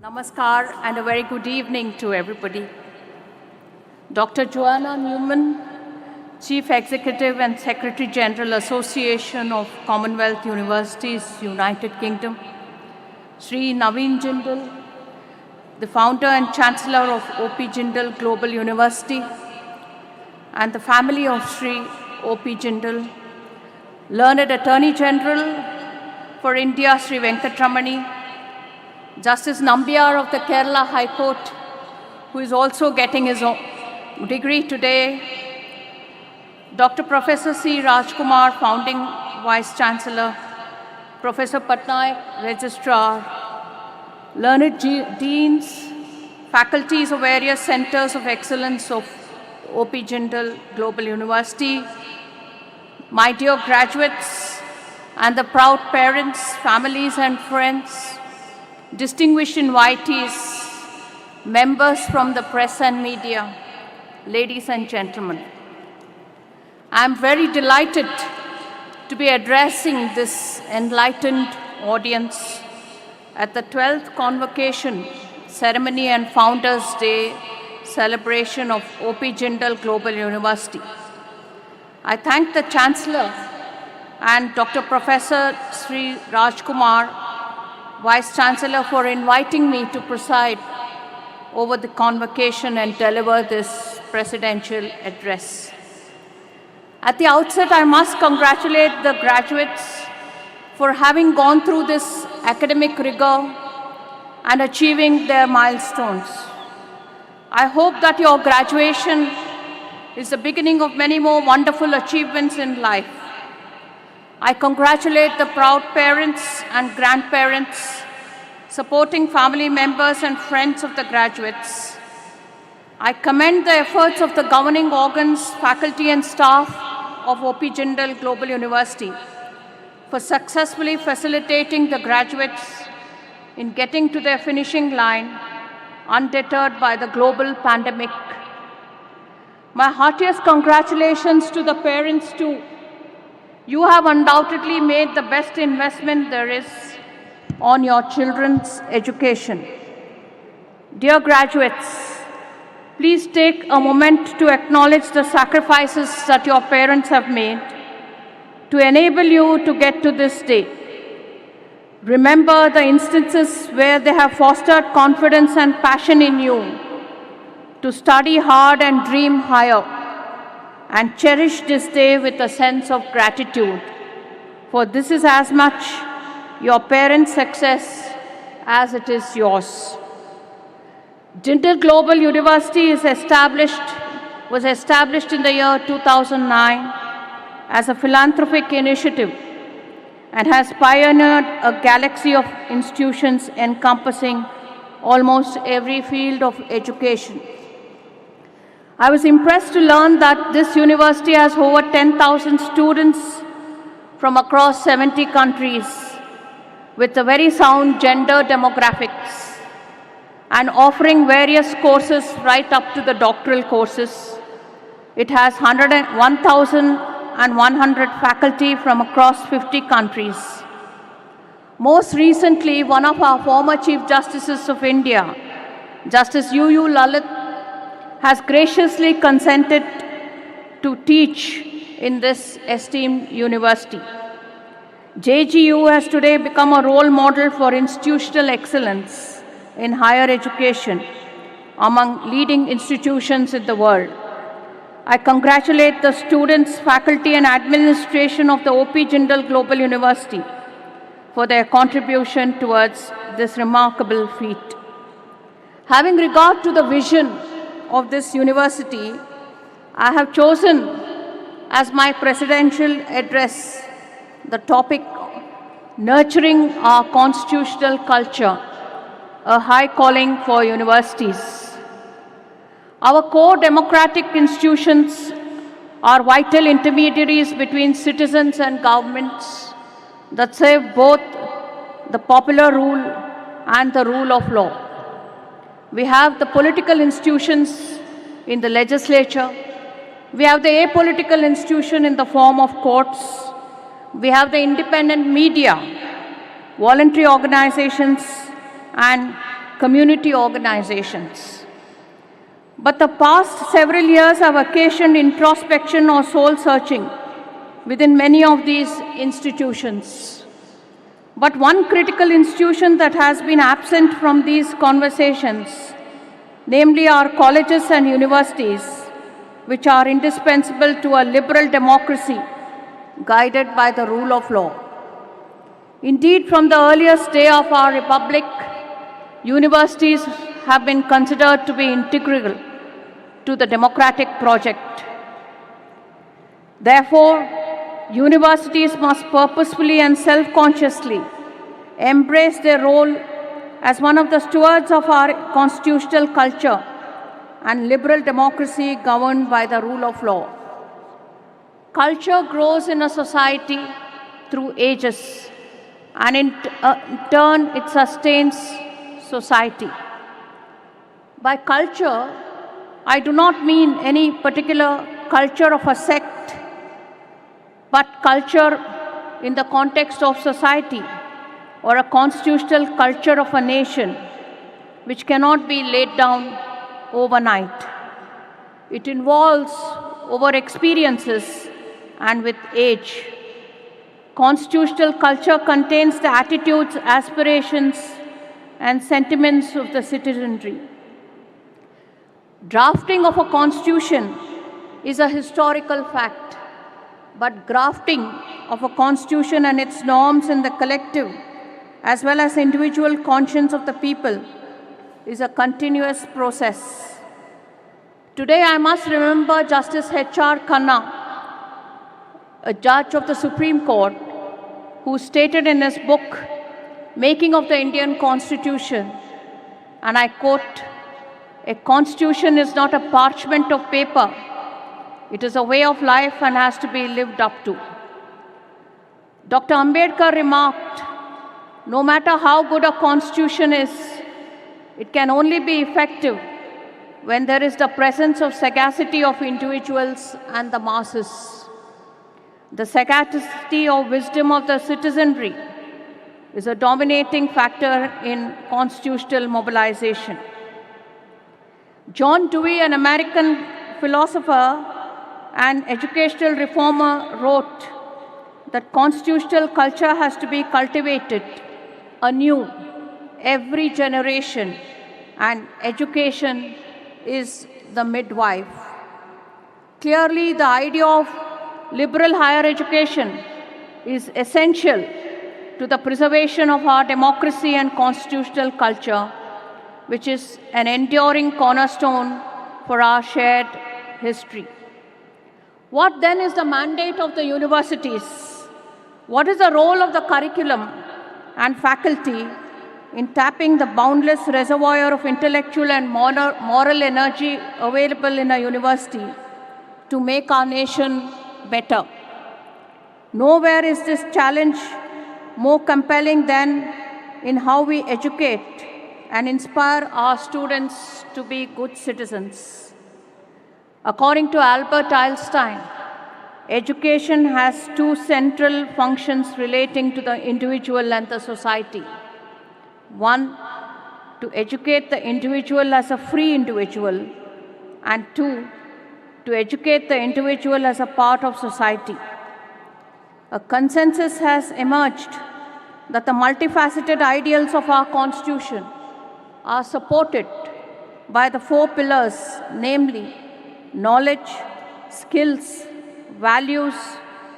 Namaskar and a very good evening to everybody. Dr. Joanna Newman, Chief Executive and Secretary General Association of Commonwealth Universities, United Kingdom. Sri Naveen Jindal, the founder and Chancellor of O.P. Jindal Global University, and the family of Sri O.P. Jindal, Learned Attorney General for India, Sri Venkatramani, Justice Nambiar of the Kerala High Court, who is also getting his own degree today, Dr. Professor C. Rajkumar, Founding Vice Chancellor, Professor Patnaik, Registrar, learned deans, faculties of various centers of excellence of O.P. Jindal Global University, my dear graduates, and the proud parents, families, and friends, distinguished invitees, members from the press and media, ladies and gentlemen. I am very delighted to be addressing this enlightened audience at the 12th Convocation Ceremony and Founders Day celebration of O.P. Jindal Global University. I thank the Chancellor and Dr. Professor Sri Rajkumar, Vice Chancellor, for inviting me to preside over the convocation and deliver this presidential address. At the outset, I must congratulate the graduates for having gone through this academic rigor and achieving their milestones. I hope that your graduation is the beginning of many more wonderful achievements in life. I congratulate the proud parents and grandparents, supporting family members and friends of the graduates. I commend the efforts of the governing organs, faculty and staff of O.P. Jindal Global University for successfully facilitating the graduates in getting to their finishing line, undeterred by the global pandemic. My heartiest congratulations to the parents too. You have undoubtedly made the best investment there is on your children's education. Dear graduates, please take a moment to acknowledge the sacrifices that your parents have made to enable you to get to this day. Remember the instances where they have fostered confidence and passion in you to study hard and dream higher, and cherish this day with a sense of gratitude, for this is as much your parents' success as it is yours. Jindal Global University was established in the year 2009 as a philanthropic initiative and has pioneered a galaxy of institutions encompassing almost every field of education. I was impressed to learn that this university has over 10,000 students from across 70 countries with a very sound gender demographics and offering various courses right up to the doctoral courses. It has 1,100 faculty from across 50 countries. Most recently, one of our former Chief Justices of India, Justice U.U. Lalit, has graciously consented to teach in this esteemed university. JGU has today become a role model for institutional excellence in higher education among leading institutions in the world. I congratulate the students, faculty, and administration of the O.P. Jindal Global University for their contribution towards this remarkable feat. Having regard to the vision of this university, I have chosen as my presidential address the topic Nurturing Our Constitutional Culture, a high calling for universities. Our core democratic institutions are vital intermediaries between citizens and governments that serve both the popular rule and the rule of law. We have the political institutions in the legislature. We have the apolitical institution in the form of courts. We have the independent media, voluntary organizations, and community organizations. But the past several years have occasioned introspection or soul searching within many of these institutions. But one critical institution that has been absent from these conversations, namely our colleges and universities, which are indispensable to a liberal democracy guided by the rule of law. Indeed, from the earliest day of our republic, universities have been considered to be integral to the democratic project. Therefore, universities must purposefully and self-consciously embrace their role as one of the stewards of our constitutional culture and liberal democracy governed by the rule of law. Culture grows in a society through ages, and in turn it sustains society. By culture, I do not mean any particular culture of a sect, but culture in the context of society or a constitutional culture of a nation which cannot be laid down overnight. It involves over experiences and with age. Constitutional culture contains the attitudes, aspirations, and sentiments of the citizenry. Drafting of a constitution is a historical fact, but grafting of a constitution and its norms in the collective as well as individual conscience of the people is a continuous process. Today I must remember Justice H.R. Khanna, a judge of the Supreme Court, who stated in his book, Making of the Indian Constitution, and I quote, "A constitution is not a parchment of paper. It is a way of life and has to be lived up to." Dr. Ambedkar remarked, "No matter how good a constitution is, it can only be effective when there is the presence of sagacity of individuals and the masses. The sagacity or wisdom of the citizenry is a dominating factor in constitutional mobilization." John Dewey, an American philosopher and educational reformer, wrote that constitutional culture has to be cultivated anew every generation, and education is the midwife. Clearly, the idea of liberal higher education is essential to the preservation of our democracy and constitutional culture, which is an enduring cornerstone for our shared history. What then is the mandate of the universities? What is the role of the curriculum and faculty in tapping the boundless reservoir of intellectual and moral energy available in a university to make our nation better? Nowhere is this challenge more compelling than in how we educate and inspire our students to be good citizens. According to Albert Einstein, education has two central functions relating to the individual and the society. One, to educate the individual as a free individual, and two, to educate the individual as a part of society. A consensus has emerged that the multifaceted ideals of our Constitution are supported by the four pillars, namely knowledge, skills, values,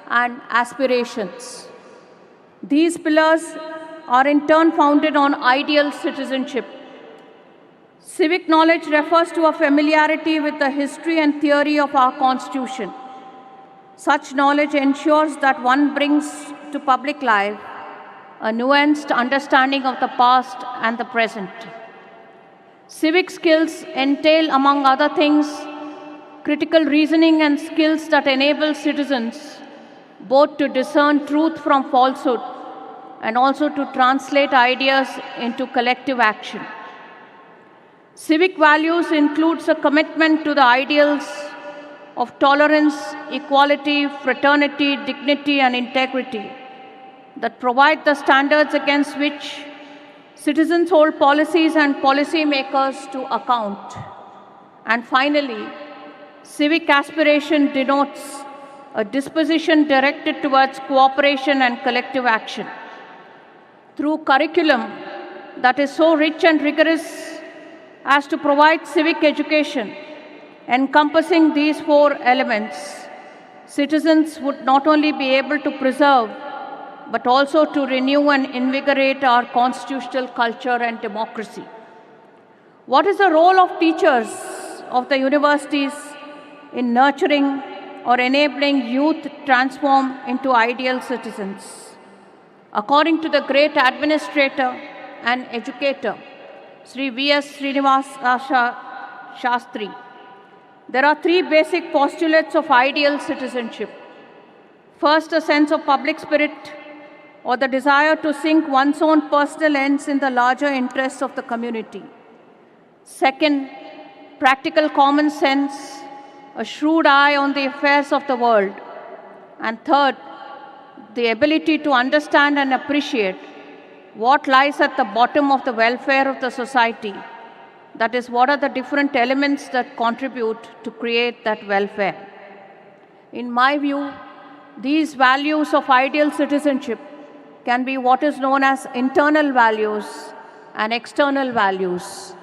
and aspirations. These pillars are in turn founded on ideal citizenship. Civic knowledge refers to a familiarity with the history and theory of our Constitution. Such knowledge ensures that one brings to public life a nuanced understanding of the past and the present. Civic skills entail, among other things, critical reasoning and skills that enable citizens both to discern truth from falsehood and also to translate ideas into collective action. Civic values includes a commitment to the ideals of tolerance, equality, fraternity, dignity, and integrity that provide the standards against which Citizens hold policies and policymakers to account. And finally, civic aspiration denotes a disposition directed towards cooperation and collective action. Through curriculum that is so rich and rigorous as to provide civic education encompassing these four elements, citizens would not only be able to preserve but also to renew and invigorate our constitutional culture and democracy. What is the role of teachers of the universities in nurturing or enabling youth transform into ideal citizens? According to the great administrator and educator, Sri V.S. Srinivasa Shastri, there are three basic postulates of ideal citizenship. First, a sense of public spirit, or the desire to sink one's own personal ends in the larger interests of the community. Second, practical common sense, a shrewd eye on the affairs of the world. And third, the ability to understand and appreciate what lies at the bottom of the welfare of the society. That is, what are the different elements that contribute to create that welfare. In my view, these values of ideal citizenship can be what is known as internal values and external values.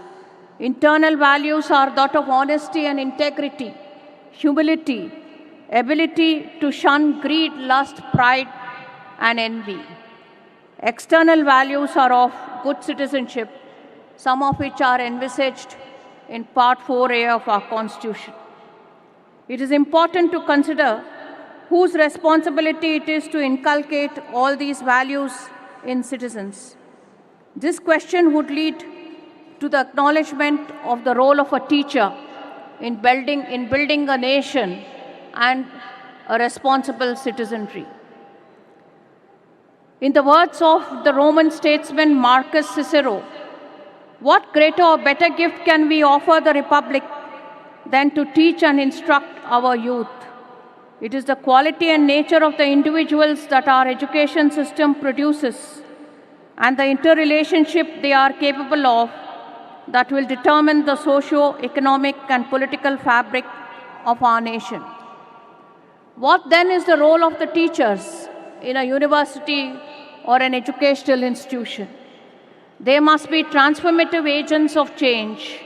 Internal values are that of honesty and integrity, humility, ability to shun greed, lust, pride, and envy. External values are of good citizenship, some of which are envisaged in Part 4A of our Constitution. It is important to consider whose responsibility it is to inculcate all these values in citizens. This question would lead to the acknowledgement of the role of a teacher in building a nation and a responsible citizenry. In the words of the Roman statesman Marcus Cicero, what greater or better gift can we offer the Republic than to teach and instruct our youth? It is the quality and nature of the individuals that our education system produces and the interrelationship they are capable of that will determine the socio-economic and political fabric of our nation. What then is the role of the teachers in a university or an educational institution? They must be transformative agents of change.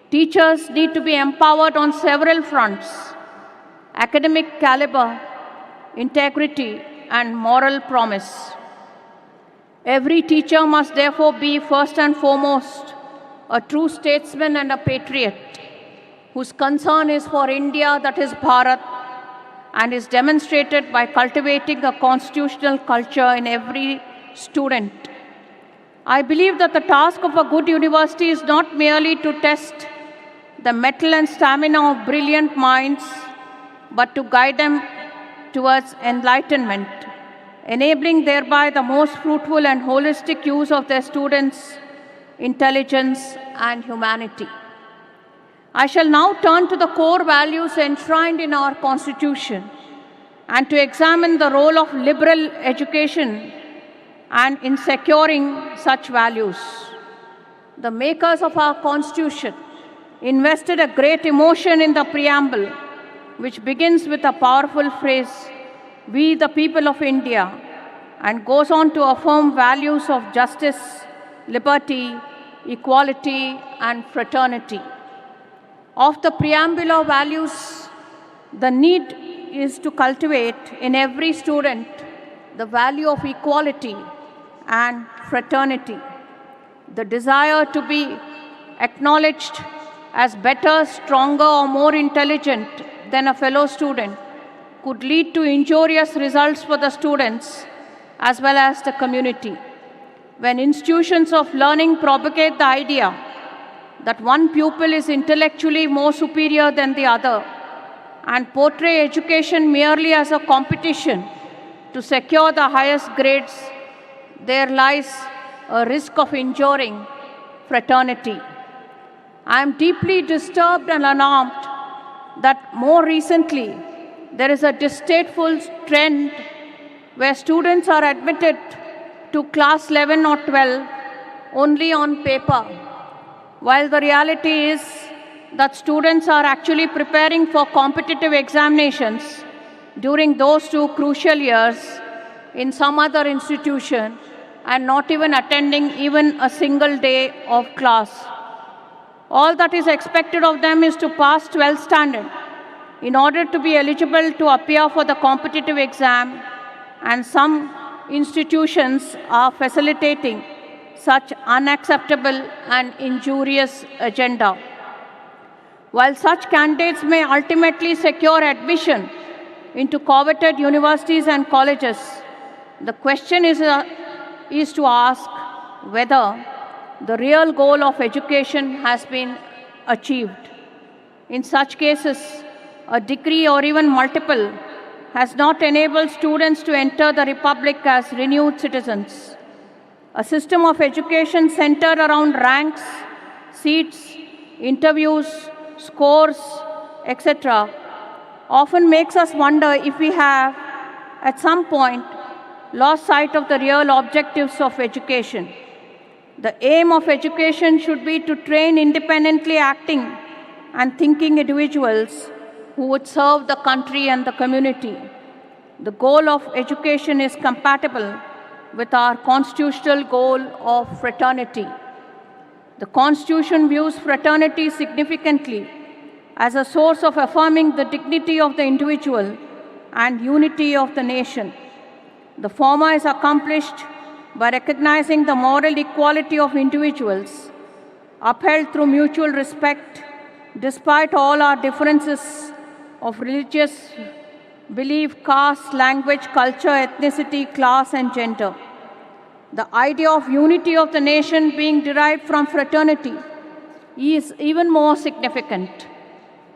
Teachers need to be empowered on several fronts: academic caliber, integrity, and moral promise. Every teacher must therefore be first and foremost a true statesman and a patriot whose concern is for India, that is Bharat, and is demonstrated by cultivating a constitutional culture in every student. I believe that the task of a good university is not merely to test the mettle and stamina of brilliant minds, but to guide them towards enlightenment, enabling thereby the most fruitful and holistic use of their students' intelligence and humanity. I shall now turn to the core values enshrined in our Constitution and to examine the role of liberal education and in securing such values. The makers of our Constitution invested a great emotion in the preamble, which begins with a powerful phrase, "We the people of India," and goes on to affirm values of justice, liberty, equality, and fraternity. Of the preambular values, the need is to cultivate in every student the value of equality and fraternity. The desire to be acknowledged as better, stronger, or more intelligent than a fellow student could lead to injurious results for the students as well as the community. When institutions of learning propagate the idea that one pupil is intellectually more superior than the other and portray education merely as a competition to secure the highest grades, there lies a risk of injuring fraternity. I am deeply disturbed and alarmed that more recently there is a distasteful trend where students are admitted to class 11 or 12 only on paper, while the reality is that students are actually preparing for competitive examinations during those 2 crucial years in some other institution and not even attending even a single day of class. All that is expected of them is to pass 12th standard in order to be eligible to appear for the competitive exam, and some institutions are facilitating such unacceptable and injurious agenda. While such candidates may ultimately secure admission into coveted universities and colleges, the question is to ask whether the real goal of education has been achieved. In such cases, a degree or even multiple has not enabled students to enter the Republic as renewed citizens. A system of education centered around ranks, seats, interviews, scores, etc., often makes us wonder if we have, at some point, lost sight of the real objectives of education. The aim of education should be to train independently acting and thinking individuals who would serve the country and the community. The goal of education is compatible with our constitutional goal of fraternity. The Constitution views fraternity significantly as a source of affirming the dignity of the individual and unity of the nation. The former is accomplished by recognizing the moral equality of individuals, upheld through mutual respect despite all our differences of religious belief, caste, language, culture, ethnicity, class, and gender. The idea of unity of the nation being derived from fraternity is even more significant.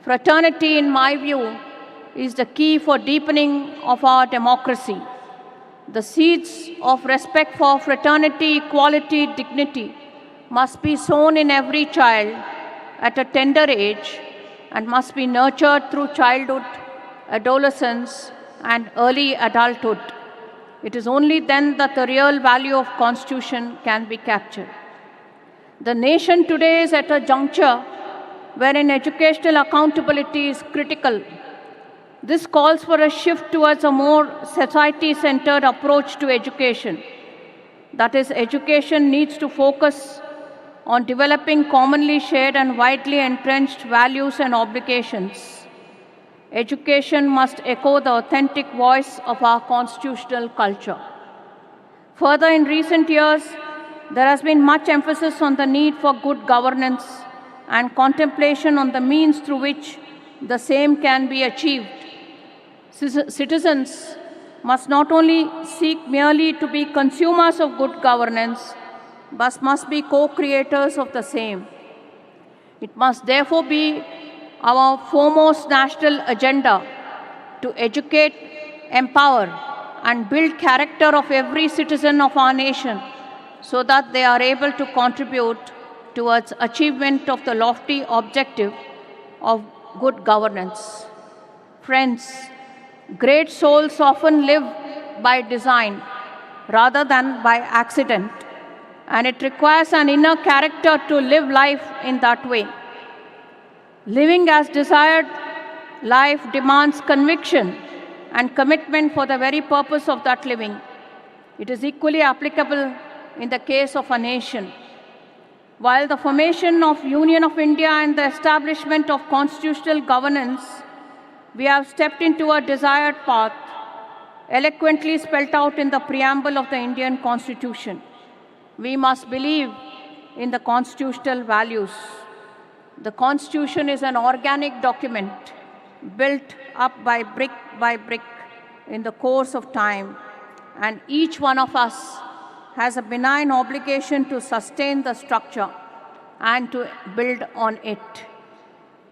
Fraternity, in my view, is the key for deepening of our democracy. The seeds of respect for fraternity, equality, dignity must be sown in every child at a tender age and must be nurtured through childhood, adolescence, and early adulthood. It is only then that the real value of Constitution can be captured. The nation today is at a juncture wherein educational accountability is critical. This calls for a shift towards a more society-centered approach to education. That is, education needs to focus on developing commonly shared and widely entrenched values and obligations. Education must echo the authentic voice of our constitutional culture. Further, in recent years, there has been much emphasis on the need for good governance and contemplation on the means through which the same can be achieved. Citizens must not only seek merely to be consumers of good governance, but must be co-creators of the same. It must therefore be our foremost national agenda to educate, empower, and build character of every citizen of our nation so that they are able to contribute towards achievement of the lofty objective of good governance. Friends, great souls often live by design rather than by accident, and it requires an inner character to live life in that way. Living as desired life demands conviction and commitment for the very purpose of that living. It is equally applicable in the case of a nation. While the formation of Union of India and the establishment of constitutional governance, we have stepped into a desired path, eloquently spelt out in the preamble of the Indian Constitution. We must believe in the constitutional values. The Constitution is an organic document built up by brick in the course of time, and each one of us has a benign obligation to sustain the structure and to build on it.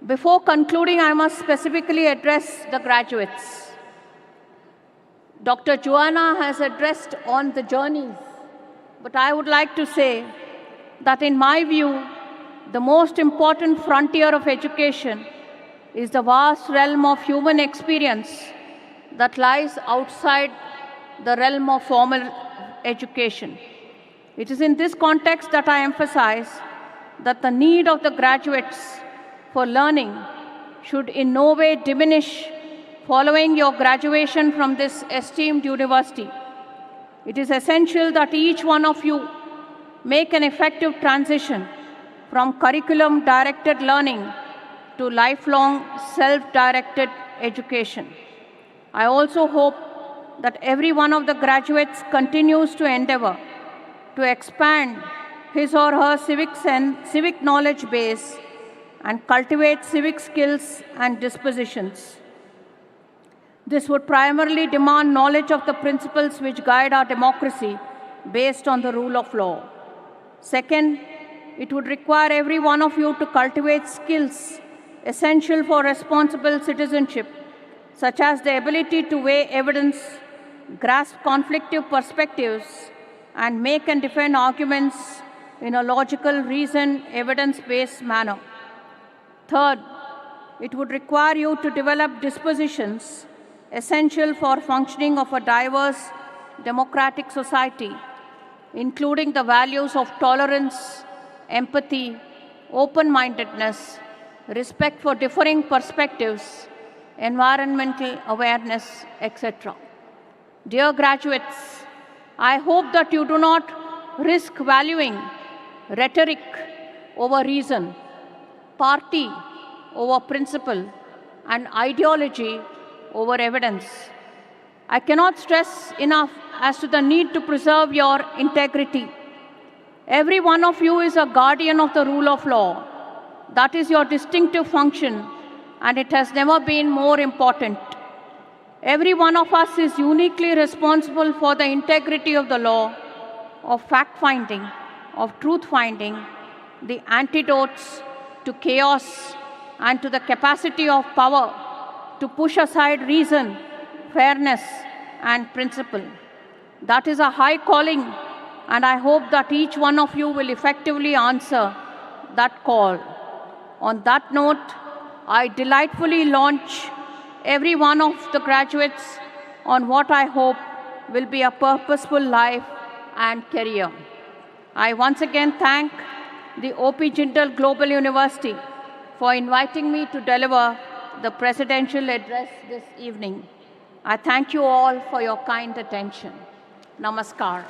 Before concluding, I must specifically address the graduates. Dr. Joanna has addressed on the journeys, but I would like to say that in my view, the most important frontier of education is the vast realm of human experience that lies outside the realm of formal education. It is in this context that I emphasize that the need of the graduates for learning should in no way diminish following your graduation from this esteemed university. It is essential that each one of you make an effective transition from curriculum-directed learning to lifelong self-directed education. I also hope that every one of the graduates continues to endeavor to expand his or her civic knowledge base and cultivate civic skills and dispositions. This would primarily demand knowledge of the principles which guide our democracy based on the rule of law. Second, it would require every one of you to cultivate skills essential for responsible citizenship, such as the ability to weigh evidence, grasp conflicting perspectives, and make and defend arguments in a logical, reasoned, evidence-based manner. Third, it would require you to develop dispositions essential for functioning of a diverse democratic society, including the values of tolerance, empathy, open-mindedness, respect for differing perspectives, environmental awareness, etc. Dear graduates, I hope that you do not risk valuing rhetoric over reason, party over principle, and ideology over evidence. I cannot stress enough as to the need to preserve your integrity. Every one of you is a guardian of the rule of law. That is your distinctive function, and it has never been more important. Every one of us is uniquely responsible for the integrity of the law, of fact-finding, of truth-finding, the antidotes to chaos, and to the capacity of power to push aside reason, fairness, and principle. That is a high calling, and I hope that each one of you will effectively answer that call. On that note, I delightfully launch every one of the graduates on what I hope will be a purposeful life and career. I once again thank the O.P. Jindal Global University for inviting me to deliver the presidential address this evening. I thank you all for your kind attention. Namaskar.